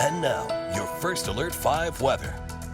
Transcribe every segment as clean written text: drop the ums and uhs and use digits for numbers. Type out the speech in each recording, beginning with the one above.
And now, your First Alert 5 weather.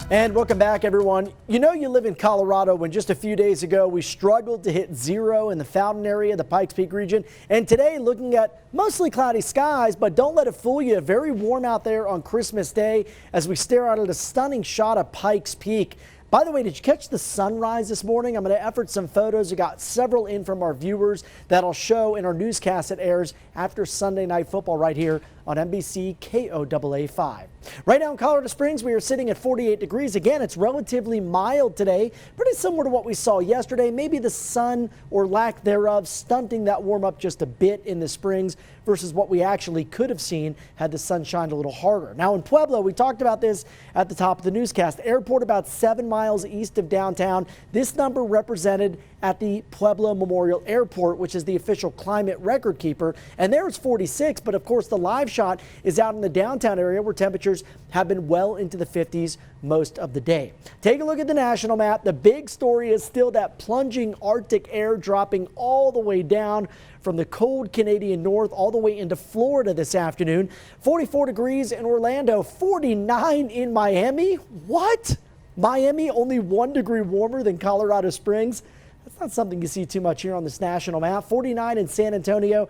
And welcome back, everyone. You know you live in Colorado when just a few days ago we struggled to hit zero in the Fountain area, the Pikes Peak region. And today looking at mostly cloudy skies, but don't let it fool you. Very warm out there on Christmas Day as we stare out at a stunning shot of Pikes Peak. By the way, did you catch the sunrise this morning? I'm going to effort some photos. We got several in from our viewers that I'll show in our newscast that airs after Sunday Night Football right here on NBC KOAA 5. Right now in Colorado Springs, we are sitting at 48 degrees. Again, it's relatively mild today, pretty similar to what we saw yesterday. Maybe the sun or lack thereof stunting that warm up just a bit in the Springs versus what we actually could have seen had the sun shined a little harder. Now in Pueblo, we talked about this at the top of the newscast. Airport about 7 miles east of downtown. This number represented at the Pueblo Memorial Airport, which is the official climate record keeper. And there it's 46, but of course the live shot is out in the downtown area where temperatures have been well into the 50s most of the day. Take a look at the national map. The big story is still that plunging Arctic air dropping all the way down from the cold Canadian north all the way into Florida this afternoon. 44 degrees in Orlando, 49 in Miami. What? Miami only 1 degree warmer than Colorado Springs. That's not something you see too much here on this national map. 49 in San Antonio,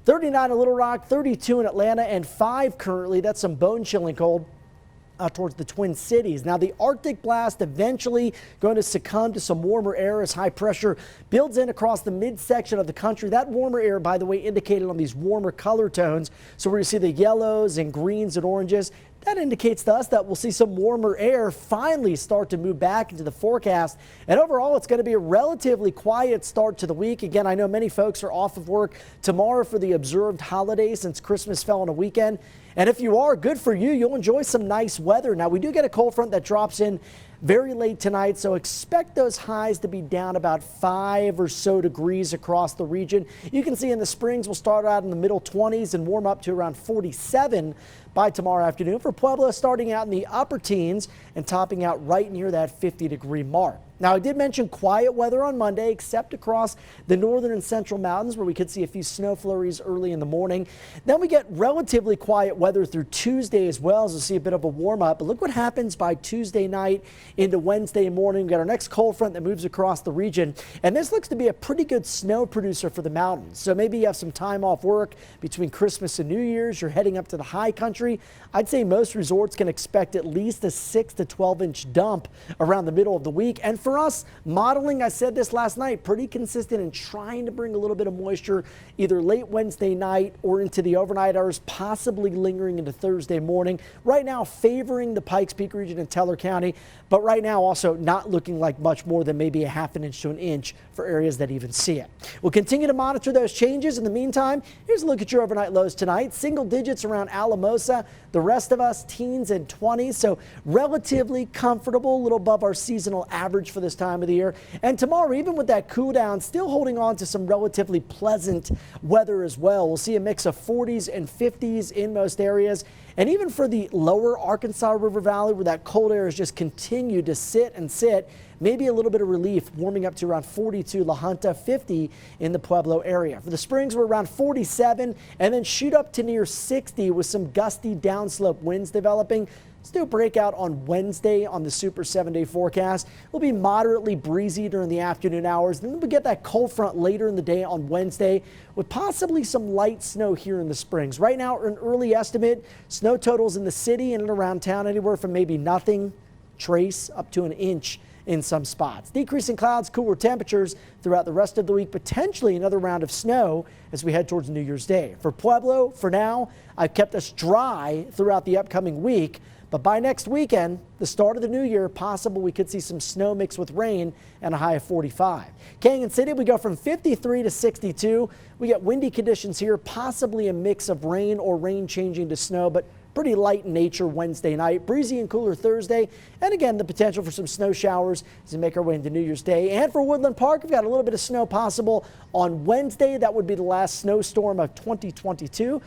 39 in Little Rock, 32 in Atlanta, and 5 currently. That's some bone-chilling cold towards the Twin Cities. Now the Arctic blast eventually going to succumb to some warmer air as high pressure builds in across the midsection of the country. That warmer air, by the way, indicated on these warmer color tones. So we're going to see the yellows and greens and oranges. That indicates to us that we'll see some warmer air finally start to move back into the forecast. And overall, it's going to be a relatively quiet start to the week. Again, I know many folks are off of work tomorrow for the observed holiday since Christmas fell on a weekend. And if you are, good for you. You'll enjoy some nice weather. Now, we do get a cold front that drops in very late tonight, so expect those highs to be down about 5 or so degrees across the region. You can see in the Springs, we'll start out in the middle 20s and warm up to around 47 by tomorrow afternoon. For Pueblo, starting out in the upper teens and topping out right near that 50-degree mark. Now, I did mention quiet weather on Monday, except across the northern and central mountains where we could see a few snow flurries early in the morning. Then we get relatively quiet weather through Tuesday as well, as we'll see a bit of a warm up. But look what happens by Tuesday night into Wednesday morning. We got our next cold front that moves across the region. And this looks to be a pretty good snow producer for the mountains. So maybe you have some time off work between Christmas and New Year's. You're heading up to the high country. I'd say most resorts can expect at least a 6 to 12-inch dump around the middle of the week. And for us, modeling, I said this last night, pretty consistent in trying to bring a little bit of moisture either late Wednesday night or into the overnight hours, possibly lingering into Thursday morning. Right now favoring the Pikes Peak region in Teller County, but right now also not looking like much more than maybe a half an inch to an inch for areas that even see it. We'll continue to monitor those changes. In the meantime, here's a look at your overnight lows tonight. Single digits around Alamosa. The rest of us teens and 20s, so relatively comfortable, a little above our seasonal average for this time of the year. And tomorrow, even with that cool down, still holding on to some relatively pleasant weather as well. We'll see a mix of 40s and 50s in most areas. And even for the lower Arkansas River Valley, where that cold air has just continued to sit and sit, maybe a little bit of relief, warming up to around 42 La Junta, 50 in the Pueblo area. For the Springs, we're around 47 and then shoot up to near 60 with some gusty downslope winds developing. Still breakout on Wednesday on the Super 7-day forecast. Will be moderately breezy during the afternoon hours. Then we get that cold front later in the day on Wednesday with possibly some light snow here in the Springs. Right now, an early estimate, snow totals in the city and around town anywhere from maybe nothing, trace, up to an inch in some spots. Decreasing clouds, cooler temperatures throughout the rest of the week, potentially another round of snow as we head towards New Year's Day. For Pueblo, for now, I've kept us dry throughout the upcoming week. But by next weekend, the start of the new year, possible we could see some snow mixed with rain and a high of 45. Canyon City, we go from 53 to 62. We get windy conditions here, possibly a mix of rain or rain changing to snow, but pretty light in nature Wednesday night. Breezy and cooler Thursday. And again, the potential for some snow showers as we make our way into New Year's Day. And for Woodland Park, we've got a little bit of snow possible on Wednesday. That would be the last snowstorm of 2022.